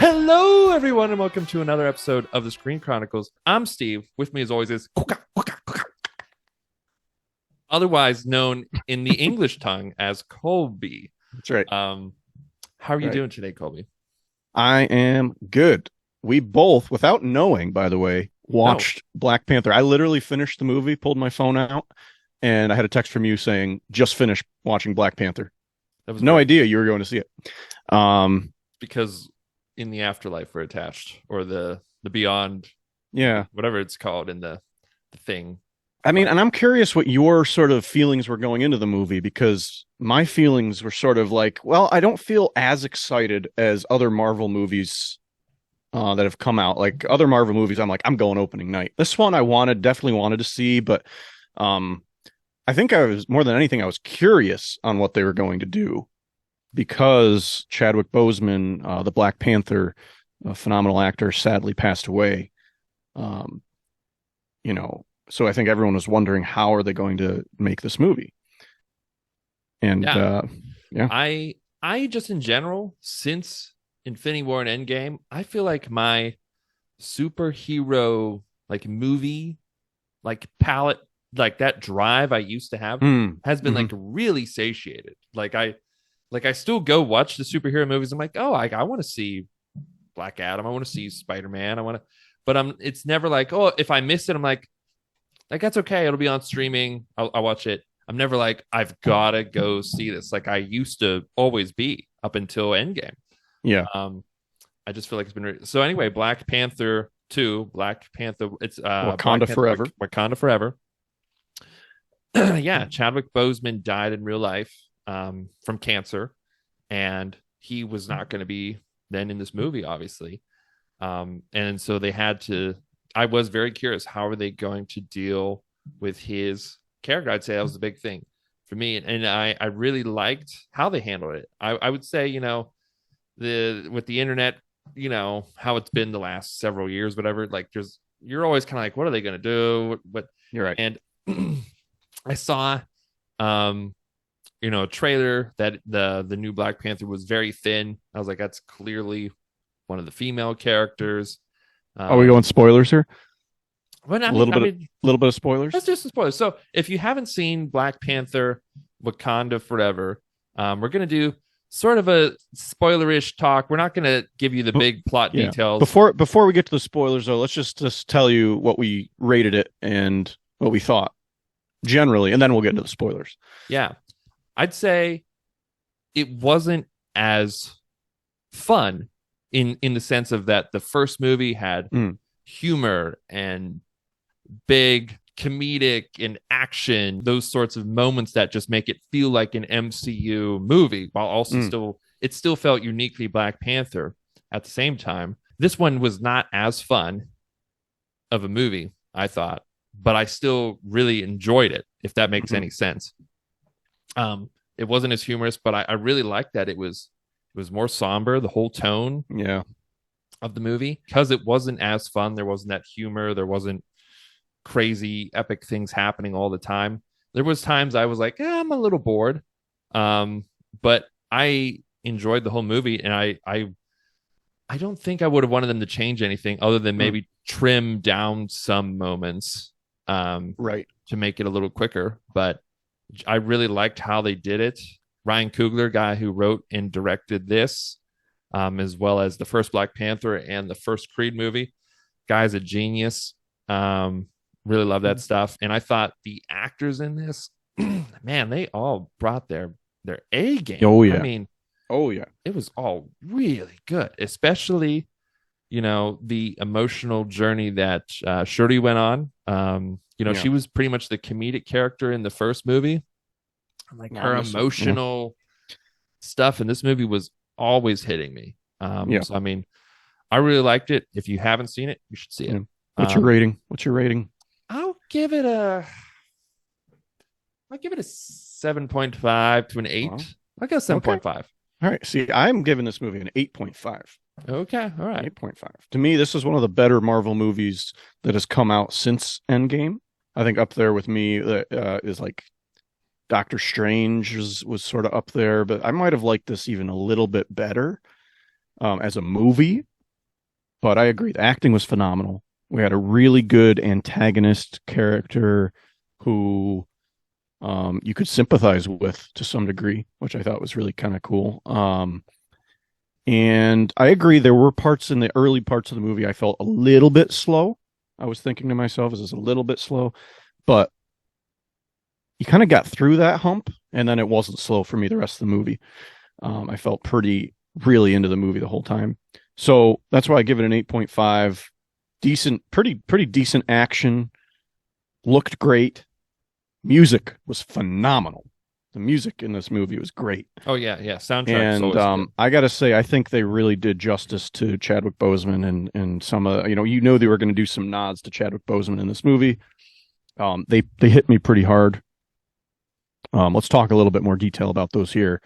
Hello, everyone, and welcome to another episode of the Screen Chronicles. I'm Steve. With me, as always, is otherwise known in the English tongue as Colby. That's right. How are you Right. doing today, Colby? I am good. We both, without knowing, by the way, No, watched Black Panther. I literally finished the movie, pulled my phone out, and I had a text from you saying, just finished watching Black Panther. that was No great idea you were going to see it. because in the afterlife we're attached, or the beyond, Yeah. whatever it's called in the thing. I mean, and I'm curious what your sort of feelings were going into the movie, because my feelings were sort of like, well, I don't feel as excited as other Marvel movies that have come out. Like other Marvel movies, I'm like, I'm going opening night. This one I definitely wanted to see, but I think I was, more than anything, I was curious on what they were going to do, because Chadwick Boseman, the Black Panther, a phenomenal actor, sadly passed away. Um, so I think everyone was wondering, how are they going to make this movie? And Yeah, yeah. I just in general, since Infinity War and Endgame, I feel like my superhero like movie like palette, like that drive I used to have, Mm, has been hmm like really satiated. Like I still go watch the superhero movies. I'm like, oh, I want to see Black Adam. I want to see Spider-Man. I want to, but it's never like, oh, if I miss it, I'm like that's okay. It'll be on streaming. I'll watch it. I'm never like, I've gotta go see this. Like I used to always be up until Endgame. Yeah. Um, I just feel like it's been so. Anyway, Black Panther 2, Black Panther. It's Black Wakanda Panther, Forever. Wakanda Forever. Yeah, Chadwick Boseman died in real life from cancer, and he was not going to be then in this movie, obviously. And so they had to. I was very curious, how are they going to deal with his character? I'd say that was the big thing for me, and I really liked how they handled it. I would say, the with the internet, how it's been the last several years, whatever. Like you're always kind of like, what are they going to do? What You're right. and I saw a trailer that the new Black Panther was very thin. I was like, that's clearly one of the female characters. Are we Um, going spoilers here? but I A mean, little I bit of mean, little bit of let's spoilers. do some spoilers. So if you haven't seen Black Panther, Wakanda Forever, we're gonna do sort of a spoilerish talk. We're not gonna give you the But big plot yeah. details. Before we get to the spoilers though, let's just tell you what we rated it and what we thought generally, and then we'll get into the spoilers. Yeah, I'd say it wasn't as fun in the sense of that the first movie had Mm, humor and big comedic and action, those sorts of moments that just make it feel like an MCU movie, while also mm, still felt uniquely Black Panther at the same time. This one was not as fun of a movie, I thought, but I still really enjoyed it, if that makes mhm. any sense. It wasn't as humorous, but I really liked that it was more somber, the whole tone Yeah. of the movie, because it wasn't as fun. There wasn't that humor. There wasn't crazy epic things happening all the time. There was times I was like, I'm a little bored. But I enjoyed the whole movie, and I don't think I would have wanted them to change anything other than Mm, maybe trim down some moments right. to make it a little quicker. But I really liked how they did it. Ryan Coogler, guy who wrote and directed this, as well as the first Black Panther and the first Creed movie, guy's a genius. Really love that stuff. And I thought the actors in this, man, they all brought their A game. Oh I yeah. mean, Oh yeah. it was all really good, especially the emotional journey that Shuri went on. Yeah. She was pretty much the comedic character in the first movie. Like Not her in this one. Yeah. emotional stuff in this movie was always hitting me. Yeah. So I mean, I really liked it. If you haven't seen it, you should see it. Yeah. What's your rating? What's your rating? I'll give it a 7.5 to an Well, 8. I'll go okay. 7.5. All right. See, I'm giving this movie an 8.5. Okay, all right. 8.5. To me, this is one of the better Marvel movies that has come out since Endgame. I think up there with me is like Doctor Strange was sort of up there, but I might have liked this even a little bit better as a movie. but I agree. The acting was phenomenal. We had a really good antagonist character who you could sympathize with to some degree, which I thought was really kind of cool. And I agree, there were parts in the early parts of the movie I felt a little bit slow. I was thinking to myself, is this a little bit slow? But you kind of got through that hump, and then it wasn't slow for me the rest of the movie. I felt pretty really into the movie the whole time. So that's why I give it an 8.5. Decent, pretty decent action. Looked great. Music was phenomenal. The music in this movie was great. Oh yeah, yeah. Soundtrack's And always good. I got to say, I think they really did justice to Chadwick Boseman and some of they were going to do some nods to Chadwick Boseman in this movie. They hit me pretty hard. Let's talk a little bit more detail about those here.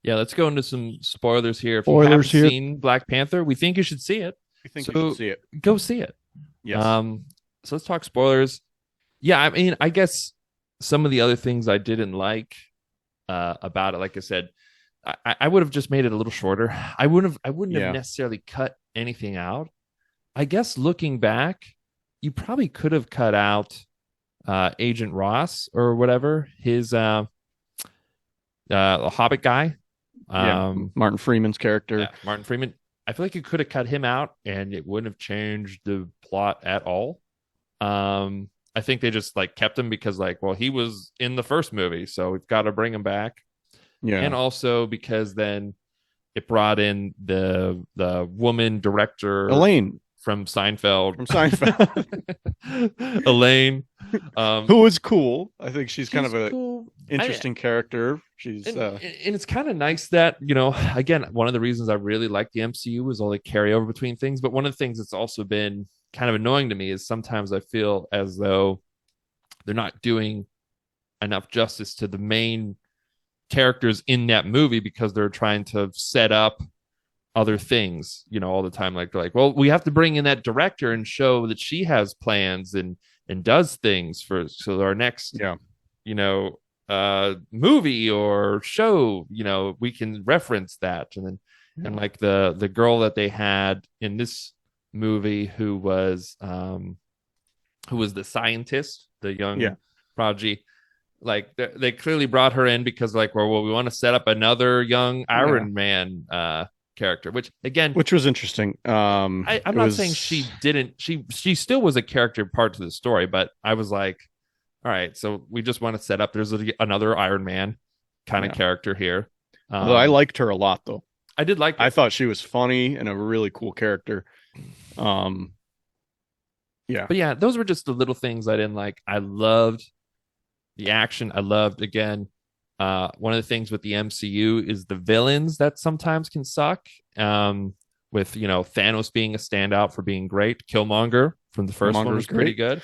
Yeah, let's go into some spoilers here. If you Spoilers haven't here. seen Black Panther, we think you should see it. I think So you should see it. go see it. Yes. So let's talk spoilers. Yeah, I mean, I guess some of the other things I didn't like about it, like I said, I would have just made it a little shorter. I wouldn't have necessarily cut anything out. I guess looking back, you probably could have cut out Agent Ross or whatever, his Hobbit guy. Martin Freeman's character. Yeah, Martin Freeman. I feel like you could have cut him out and it wouldn't have changed the plot at all. I think they just like kept him because like, well, he was in the first movie, so we've got to bring him back. Yeah. And also because then it brought in the woman director Elaine from Seinfeld. Elaine. Who was cool. I think she's kind of a cool. interesting character. She's and it's kind of nice that, again, one of the reasons I really like the MCU was all the carryover between things. But one of the things that's also been kind of annoying to me is sometimes I feel as though they're not doing enough justice to the main characters in that movie because they're trying to set up other things, all the time. Like they're like, well, we have to bring in that director and show that she has plans and does things so our next movie or show, we can reference that. And then and like the girl that they had in this movie who was the scientist, the young prodigy, like they clearly brought her in because like, well, we want to set up another young Iron Man character, which was interesting. I'm not saying she didn't. She still was a character part to the story, but I was like, all right, so we just want to set up. There's another Iron Man kind of character here. Although I liked her a lot, though. I did like her. I thought she was funny and a really cool character. But yeah, those were just the little things I didn't like. I loved the action. I loved, again, one of the things with the MCU is the villains that sometimes can suck. With Thanos being a standout for being great. Killmonger from the first one was pretty good.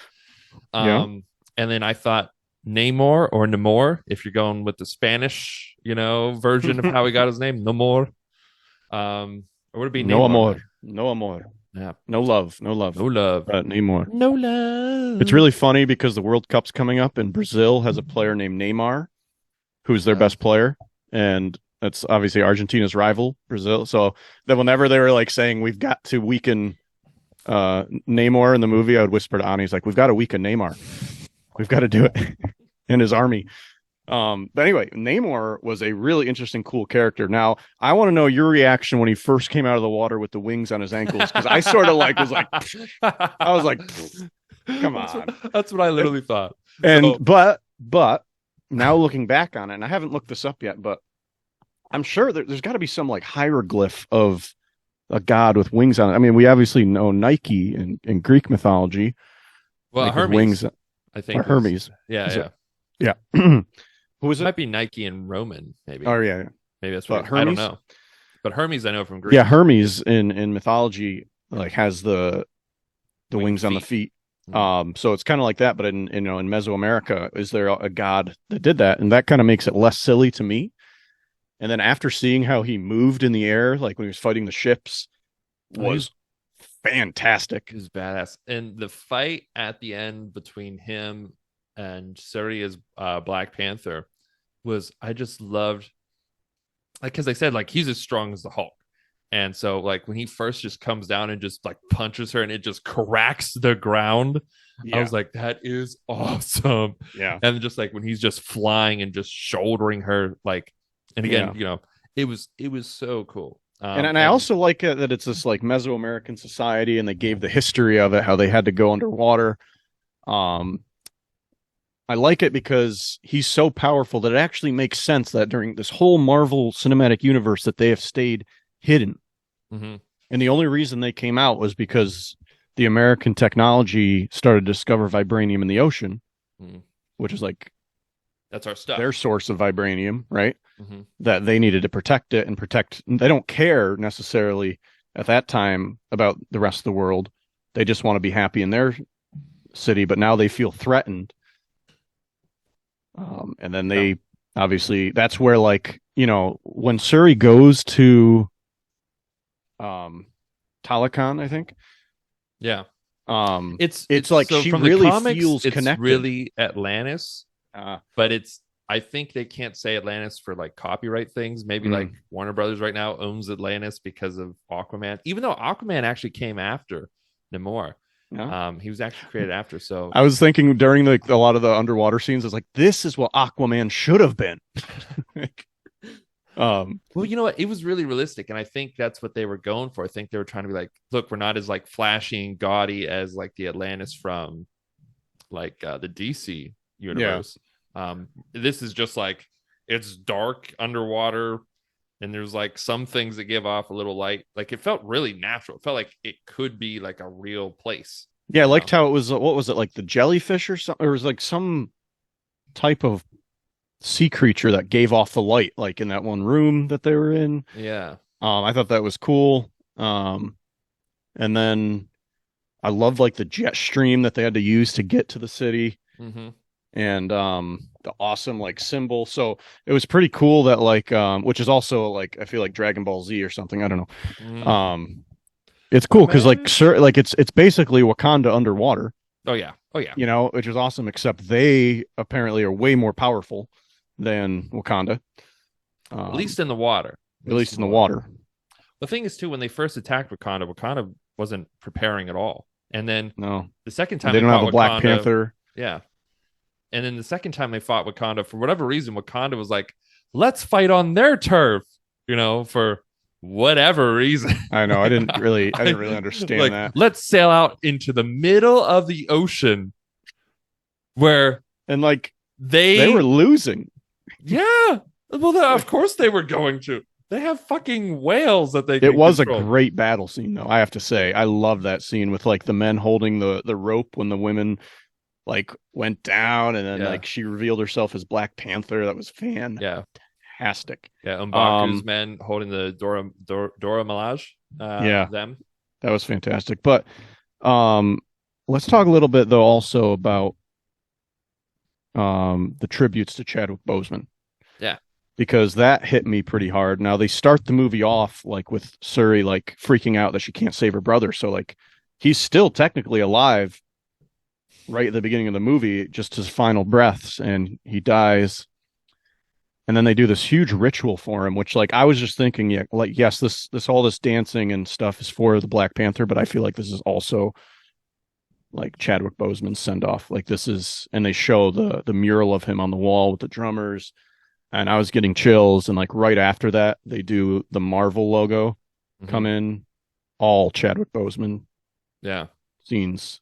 And then I thought Namor or Namor, if you're going with the Spanish, version of how he got his name, Namor. Or would it be No Namor? amor? No amor. Yeah. No love. No love. No love. Namor. No love. It's really funny because the World Cup's coming up and Brazil has a player named Neymar, who's their best player. And that's obviously Argentina's rival, Brazil. So then whenever they were like saying we've got to weaken Namor in the movie, I would whisper to Ani, like, we've got to weaken Neymar. We've got to do it in his army. But anyway, Namor was a really interesting, cool character. Now, I want to know your reaction when he first came out of the water with the wings on his ankles, because I sort of I was like, come on. That's what I literally thought. And but now looking back on it, and I haven't looked this up yet, but I'm sure there's got to be some like hieroglyph of a god with wings on it. I mean, we obviously know Nike in Greek mythology. Well, like Hermes, wings, I think. or Hermes. Yeah. Who was It it? might be Nike and Roman, maybe. Oh yeah. Maybe that's But what I don't Hermes? know. But Hermes, I know from Greek. Yeah, Hermes in mythology like has the Winged wings on the feet. So it's kind of like that, but in Mesoamerica, is there a god that did that? And that kind of makes it less silly to me. And then after seeing how he moved in the air, like when he was fighting the ships, was fantastic. It was badass. And the fight at the end between him and Syria's Black Panther was, I just loved, like, because I said, like, he's as strong as the Hulk. And so like when he first just comes down and just like punches her and it just cracks the ground, I Yeah. was like, that is awesome. Yeah. And just like when he's just flying and just shouldering her, like, and again, Yeah. it was so cool. And I And also like it that it's this like Mesoamerican society, and they gave the history of it, how they had to go underwater. Um, I like it because he's so powerful that it actually makes sense that during this whole Marvel Cinematic Universe that they have stayed hidden. mhm, And the only reason they came out was because the American technology started to discover vibranium in the ocean, mhm. which is like That's our their stuff. source of vibranium, right? Mhm. That they needed to protect it and protect. They don't care necessarily at that time about the rest of the world. They just want to be happy in their city, but now they feel threatened. And then Yeah. they obviously that's where like when Suri goes to um Talakan, I think Yeah. it's It's like so she from the really comics, feels it's connected. really Atlantis, Uh, but I think they can't say Atlantis for like copyright things. Maybe like mm, Warner Brothers right now owns Atlantis because of Aquaman, even though Aquaman actually came after Namor. yeah. He was actually created after. So I was thinking during a lot of the underwater scenes, it's like this is what Aquaman should have been. um, well, you know what? It was really realistic, and I think that's what they were going for. I think they were trying to be like, look, we're not as like flashy and gaudy as like the Atlantis from like the DC yeah, universe. This is just like it's dark underwater, and there's like some things that give off a little light. Like it felt really natural. It felt like it could be like a real place. yeah. I You liked know? how it was. What was it like the jellyfish or something? Or it was like some type of sea creature that gave off the light, like in that one room that they were in. Yeah. I thought that was cool. And then I loved like the jet stream that they had to use to get to the city, Mm-hmm. and the awesome like symbol. So it was pretty cool that like which is also like I feel like Dragon Ball Z or something. I don't know. Mm. It's cool because like Command. sir, like it's basically Wakanda underwater, Oh yeah. Oh yeah. which is awesome. Except they apparently are way more powerful than Wakanda, At um, least in the water. At at least least in in the the water. water. The thing is too, when they first attacked Wakanda, Wakanda wasn't preparing at all. And then No, the second and time they they don't have fought a Black Wakanda, Panther. yeah. And then the second time they fought Wakanda, for whatever reason, Wakanda was like, let's fight on their turf, for whatever reason. I know. like, I didn't really understand like, that. let's sail out into the middle of the ocean where And like they were they, losing. yeah, well, of course they were going to. They have fucking whales that they It can was a control. great battle scene, though. I have to say, I love that scene with like the men holding the rope when the women like went down, and then Yeah, like she revealed herself as Black Panther. That was yeah, fantastic. yeah. M'Baku's Um, men holding the Dora Milaje, yeah, them. that was fantastic. But um, let's talk a little bit though also about the tributes to Chadwick Boseman, Yeah. because that hit me pretty hard. Now they start the movie off like with Suri like freaking out that she can't save her brother. So like he's still technically alive right at the beginning of the movie, just his final breaths, and he dies. And then they do this huge ritual for him, which like I was just thinking, yeah, like yes, this all this dancing and stuff is for the Black Panther, but I feel like this is also like Chadwick Boseman's send off. Like this is, and they show the mural of him on the wall with the drummers, and I was getting chills. And like right after that, they do the Marvel logo Mm-hmm. come in, all Chadwick Boseman Yeah. scenes.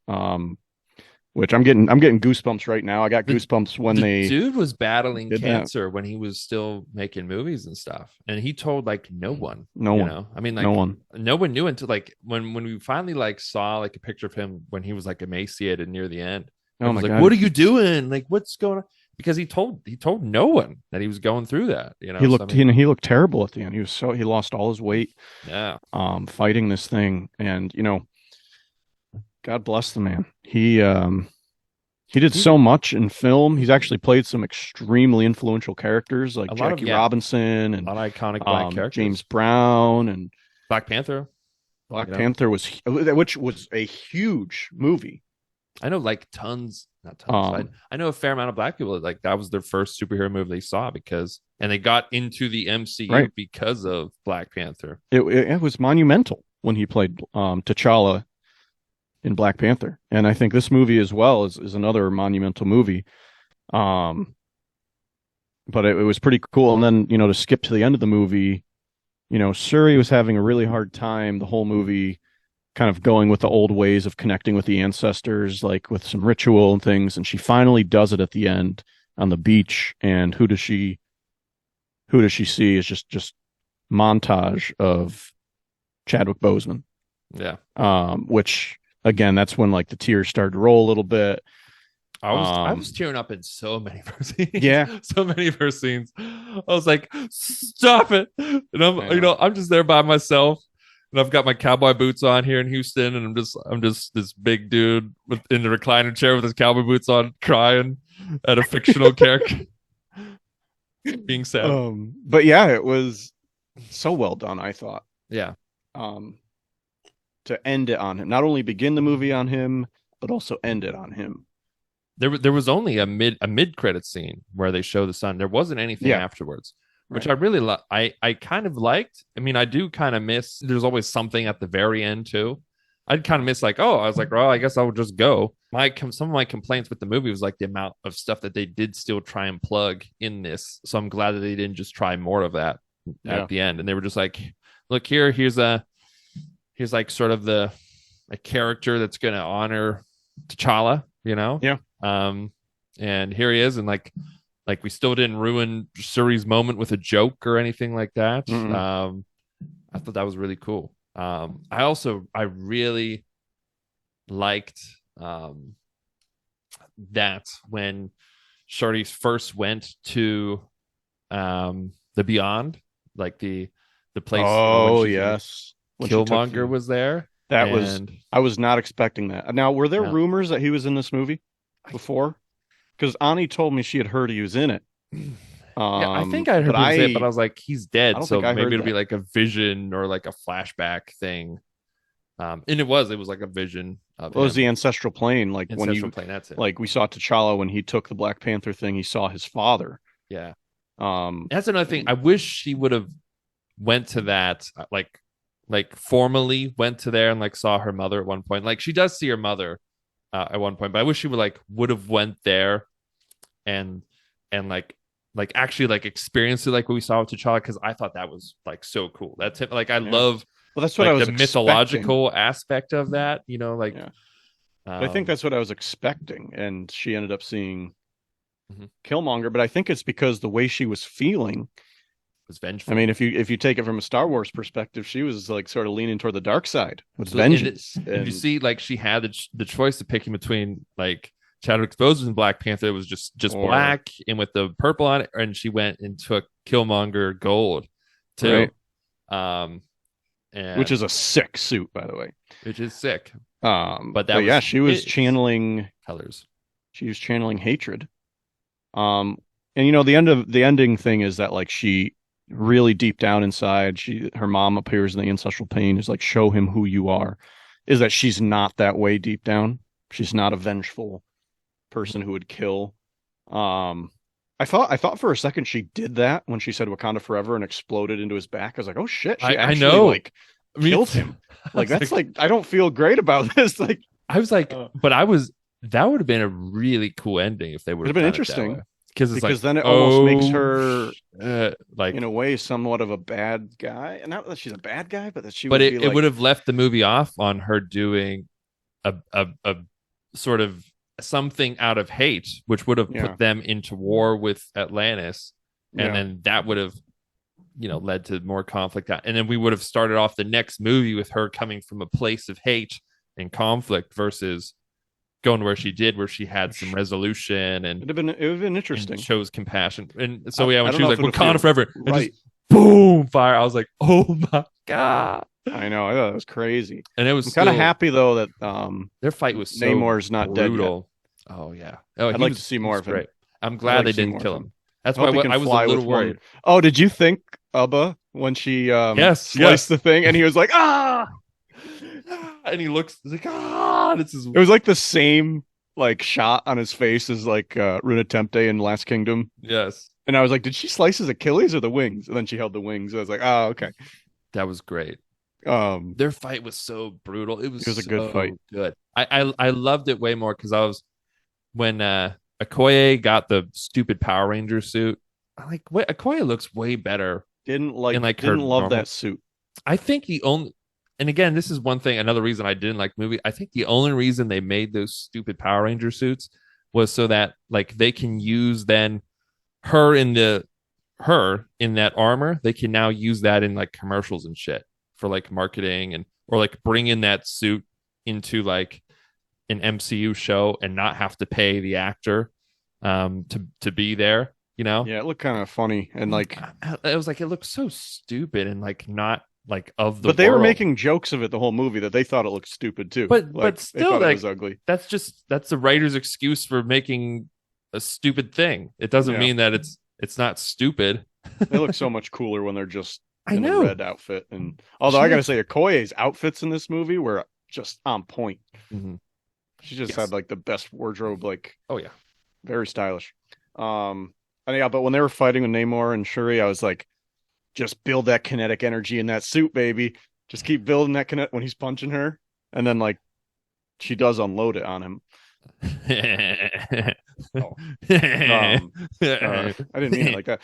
Which I'm getting goosebumps right now. I got The goosebumps when the they dude was battling did that. cancer when he was still making movies and stuff, and he told like no one. No one, I mean, no like one. no one knew until like when we finally like saw like a picture of him when he was like emaciated near the end. Oh my Everyone's like, God. "What are you doing? Like, what's going on?" Because he told no one that he was going through that. So I mean, He looked terrible at the end. He lost all his weight yeah, fighting this thing, and God bless the man. He did he so much in film. He's actually played some extremely influential characters like a lot of Jackie Robinson a and lot of iconic black James characters. Brown, and Black Panther. Black Panther which was a huge movie. I know like tons, not tons. I, Um, I know a fair amount of black people that like that was their first superhero movie they saw because and they got into the MCU Right. because of Black Panther. It was monumental when he played T'Challa in Black Panther, and I think this movie as well is another monumental movie. Um, but it was pretty cool. And then to skip to the end of the movie, Suri was having a really hard time the whole movie, kind of going with the old ways of connecting with the ancestors, like with some ritual and things, and she finally does it at the end on the beach. And who does she see is just montage of Chadwick Boseman. Yeah. Which again, that's when like the tears started to roll a little bit. I was tearing up in so many of her scenes. Yeah. So many of her scenes. I was like, stop it. And I'm just there by myself. And I've got my cowboy boots on here in Houston, and I'm just this big dude in the recliner chair with his cowboy boots on, crying at a fictional character being sad. But yeah, it was so well done, I thought. Yeah. To end it on him, not only begin the movie on him, but also end it on him. There was only a mid credit scene where they show the sun. There wasn't anything afterwards, which I really I kind of liked. I mean, I do kind of miss. There's always something at the very end too. I'd kind of miss I was like, well, I guess I would just go. Some of my complaints with the movie was like the amount of stuff that they did still try and plug in this. So I'm glad that they didn't just try more of that at the end, and they were just like, look here's like sort of a character that's going to honor T'Challa, and here he is, and like we still didn't ruin Suri's moment with a joke or anything like that. Mm-hmm. I thought that was really cool. I really liked that when Shorty first went to the Beyond, like the place. Oh yes, Killmonger was there. I was not expecting that. Now, were there rumors that he was in this movie before? Because Ani told me she had heard he was in it. I think I heard he was in it, but I was like, he's dead, so maybe it'll be like a vision or like a flashback thing. And it was like a vision of him. It was the ancestral plane, like that's it. Like we saw T'Challa when he took the Black Panther thing, he saw his father. Yeah. That's another thing. I wish she would have went to that, like formally went to there and like saw her mother at one point. Like she does see her mother at one point, but I wish she would have went there and like actually like experience it like what we saw with T'Challa, because I thought that was like so cool. That's it. Like I love that's what I was the mythological aspect of that, I think that's what I was expecting, and she ended up seeing Killmonger, but I think it's because the way she was feeling was vengeful. I mean, if you take it from a Star Wars perspective, she was like sort of leaning toward the dark side with vengeance. And you see, like she had the choice of picking between like Chadwick Bosman and Black Panther. It was just black and with the purple on it, and she went and took Killmonger gold too. Right. And which is a sick suit, by the way. Which is sick. But she was channeling colors. She was channeling hatred. And the ending thing is that like she really deep down inside, her mom appears in the ancestral pain is like, show him who you are, is that she's not that way deep down. She's not a vengeful person who would kill. I thought for a second she did that when she said Wakanda Forever and exploded into his back. I was like, oh shit, she actually know. Like killed him. Like that's like I don't feel great about this. Like I was like, that would have been a really cool ending if they would have been interesting. Because then it almost makes her like in a way somewhat of a bad guy, and not that she's a bad guy, but that she. But it would have left the movie off on her doing a sort of something out of hate, which would have put them into war with Atlantis, and then that would have led to more conflict, and then we would have started off the next movie with her coming from a place of hate and conflict versus going where she did, where she had some resolution, and it would have been interesting, and shows compassion. And so when she was like Wakanda Forever, and just boom, fire, I was like, oh my god. I know, I thought it was crazy. And it was kind of happy though that their fight was so Namor's not brutal. Dead yet. Oh yeah. I'd like to see more of him. Great. I'm glad they didn't kill him. That's why I was a little worried. Oh, did you think Ubba when she sliced the thing and he was like, ah, and he looks like, ah, it was like the same like shot on his face as like Runa Temte in Last Kingdom. Yes. And I was like, did she slice his Achilles or the wings? And then she held the wings. I was like, oh, okay. That was great. Um, Their fight was so brutal. It was it was a good fight. so good. I loved it way more because I was when Okoye got the stupid Power Ranger suit. I like what Okoye looks way better in like her Didn't love normal. that suit. I think the only and again, this is one thing, another reason I didn't like the movie. I think the only reason they made those stupid Power Ranger suits was so that like they can use then her in the her in that armor. They can now use that in like commercials and shit for like marketing and or like bring in that suit into like an MCU show and not have to pay the actor to be there, you know? Yeah, it looked kind of funny and like, It was like it looked so stupid and like not like of the but they were world. making jokes of it the whole movie that they thought it looked stupid too. But Like they still thought it like was ugly. that's the writer's excuse for making a stupid thing. It doesn't Yeah, mean that it's not stupid. they look so much cooler when they're just I in a know. red outfit. And although She I gotta looks say, Okoye's outfits in this movie were just on point. Mhm. She just Yes. had like the best wardrobe, like Oh yeah. very stylish. And yeah, but when they were fighting with Namor and Shuri, I was like, just build that kinetic energy in that suit, baby. Just keep building that kinetic when he's punching her, and then like she does unload it on him. Oh, I didn't mean it like that.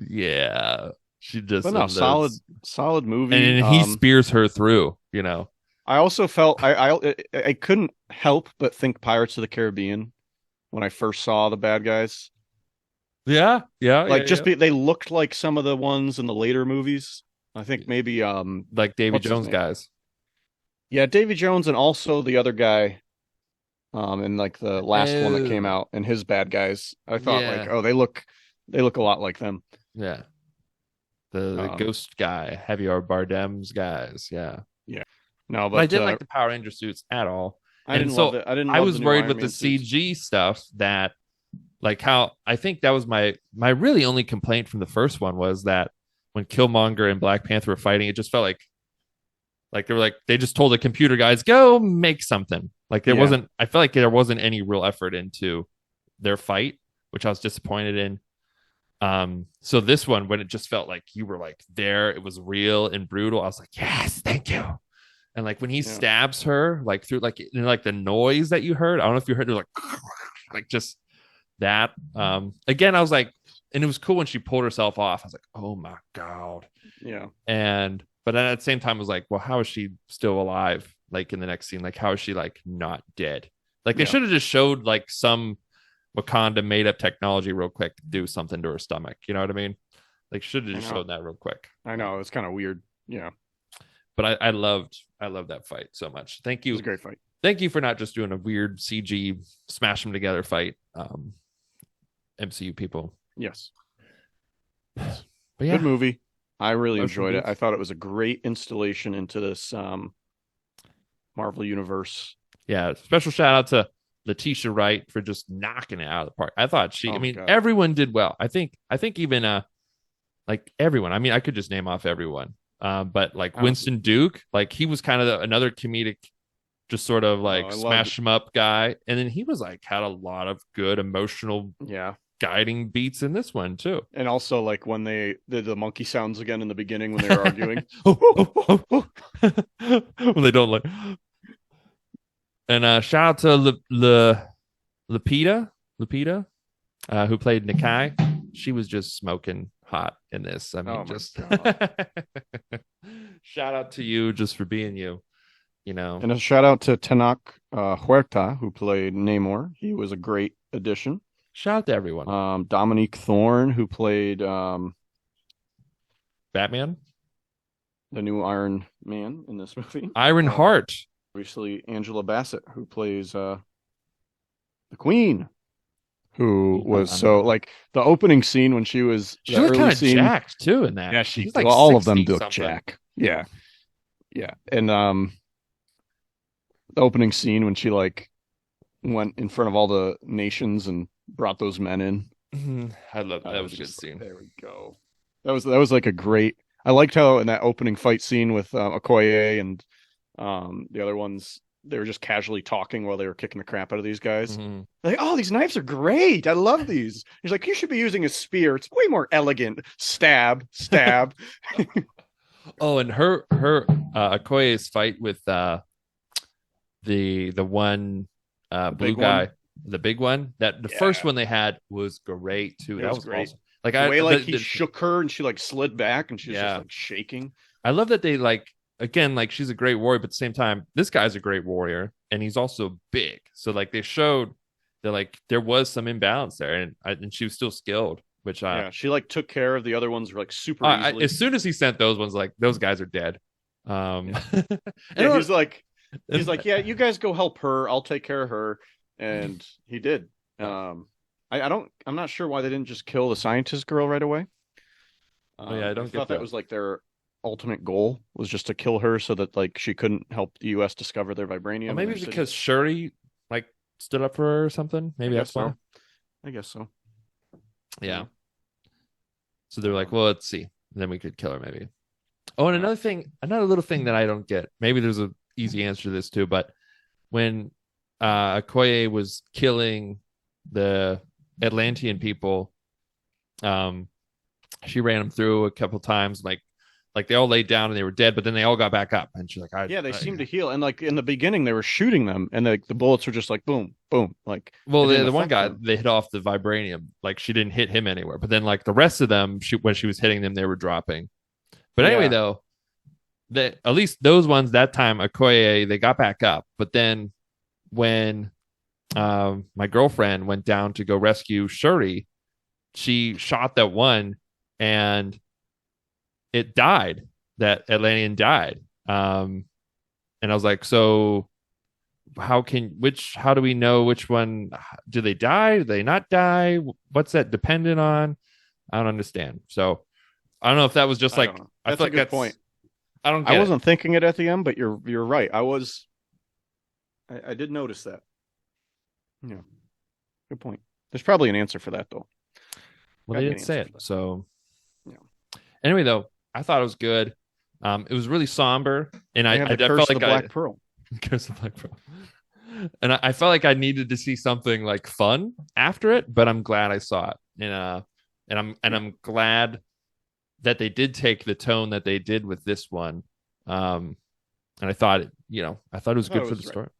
Yeah. She just But no, solid movie. and he spears her through, you know. I also felt I couldn't help but think Pirates of the Caribbean when I first saw the bad guys. Yeah, yeah, Like yeah. they looked like some of the ones in the later movies. I think maybe Like Davy what's his Jones name? guys. Yeah, Davy Jones and also the other guy in like the last one that came Oh, out and his bad guys. I thought like, yeah, oh, they look a lot like them. yeah. The Um ghost guy, Javier Bardem's guys. Yeah, yeah. No, but I but didn't like the Power Ranger suits at all. I And didn't love so it. I didn't I love the was new worried Iron with the Man suits. CG stuff that, like, how I think that was my really only complaint from the first one was that when Killmonger and Black Panther were fighting, it just felt like they were like they just told the computer guys go make something. Like there Yeah. wasn't. I felt like there wasn't any real effort into their fight, which I was disappointed in. So this one, when it just felt like you were like there, it was real and brutal. I was like, yes, thank you. And like when he Yeah. stabs her, like through like like the noise that you heard, I don't know if you heard it like just that. Again, I was like, and it was cool when she pulled herself off. I was like, oh my god. Yeah. And but then at the same time, I was like, well, how is she still alive? Like in the next scene, like how is she like not dead? Like they Yeah. should have just showed like some Wakanda made up technology real quick to do something to her stomach. You know what I mean? Like should have I just know. showed that real quick. I know. It's kind of weird. Yeah. It But I loved that fight so much. was a great fight. Thank you for not just doing a weird CG smash them together fight. MCU people. Yes. But yeah, Good movie. I really Motion enjoyed it. boots. I thought it was a great installation into this Marvel universe. Yeah. Special shout out to Letitia Wright for just knocking it out of the park. I thought Oh I my mean, God. everyone did well. I think even like everyone. I mean, I could just name off everyone. But like Honestly. Winston Duke, like he was kind of another comedic, just sort of like I smash him up guy, and then he was like had a lot of good emotional Yeah. guiding beats in this one too. And also like when they did the monkey sounds again in the beginning when they were arguing. When they don't like. And shout out to Lupita, who played Nakai. She was just smoking hot in this. I mean, Oh my just God. shout out to you just for being you. You know, And a shout out to Tenoch Huerta, who played Namor. He was a great addition. shout out to everyone. Dominique Thorne, who played Batman, the new Iron Man in this movie. Iron Heart. Obviously, Angela Bassett, who plays the Queen, who was so like the opening scene when she was She the looked early kind of scene. jacked too in that. Yeah, She's like well, all of them 60 look something. jack. Yeah, yeah, and the opening scene when she like went in front of all the nations and brought those men in. I love that. That was a good just scene. There we go. That was like a great. I liked how in that opening fight scene with Okoye and the other ones, they were just casually talking while they were kicking the crap out of these guys. Mhm. Like, oh, these knives are great. I love these. He's like, you should be using a spear. It's way more elegant. Stab, stab. Oh, and her Okoye's fight with the one blue guy, the big one. That the first one they had was great too. That was great. Awesome. Like the way he shook her and she like slid back and she was just like shaking. I love that they like again like she's a great warrior, but at the same time this guy's a great warrior and he's also big. So like they showed that like there was some imbalance there, and she was still skilled. Which she like took care of the other ones like super easily. As soon as he sent those ones, like those guys are dead. And he's like, yeah, you guys go help her. I'll take care of her, and he did. I'm not sure why they didn't just kill the scientist girl right away. I thought that was like their ultimate goal was just to kill her so that like she couldn't help the U.S. discover their vibranium. Well, maybe because Shuri like stood up for her or something. Maybe that's why. I guess so. Yeah. So they're like, well, let's see. And then we could kill her maybe. Oh, and another little thing that I don't get. Maybe there's an easy answer to this too, but when Okoye was killing the Atlantean people, she ran them through a couple times, like they all laid down and they were dead, but then they all got back up. And she's like, they seemed to heal. And like in the beginning, they were shooting them, and the bullets were just like boom, boom. Like, well, the one guy they hit off the vibranium, like she didn't hit him anywhere. But then like the rest of them, when she was hitting them, they were dropping. But anyway, though, at least those ones that time, Okoye, they got back up. But then when my girlfriend went down to go rescue Shuri, she shot that one and it died. That Atlantean died. And I was like, so how do we know which one? Do they die? Do they not die? What's that dependent on? I don't understand. So I don't know if that was just like, that's a good point. I wasn't thinking it at the end, but you're right. I did notice that. Yeah. Good point. There's probably an answer for that though. Well, they didn't say it. So anyway, though, I thought it was good. It was really somber, and I felt like Black Pearl. Curse of the Black Pearl. And I felt like I needed to see something like fun after it, but I'm glad I saw it. And I'm glad that they did take the tone that they did with this one. And I thought it was good for the story.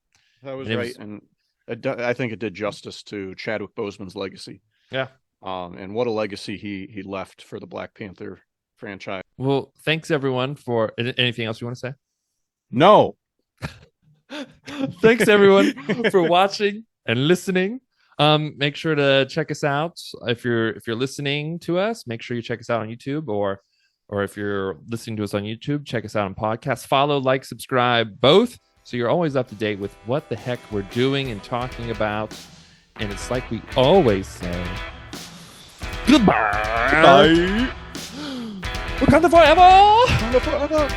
That was right, and I think it did justice to Chadwick Boseman's legacy. Yeah. And what a legacy he left for the Black Panther franchise. Well, thanks everyone for anything else you want to say? No. Thanks everyone for watching and listening. Make sure to check us out if you're listening to us. Make sure you check us out on YouTube, or if you're listening to us on YouTube, check us out on podcasts. Follow, like, subscribe, both, so you're always up to date with what the heck we're doing and talking about. And it's like we always say, goodbye. Bye. Wakanda Forever! Wakanda Forever!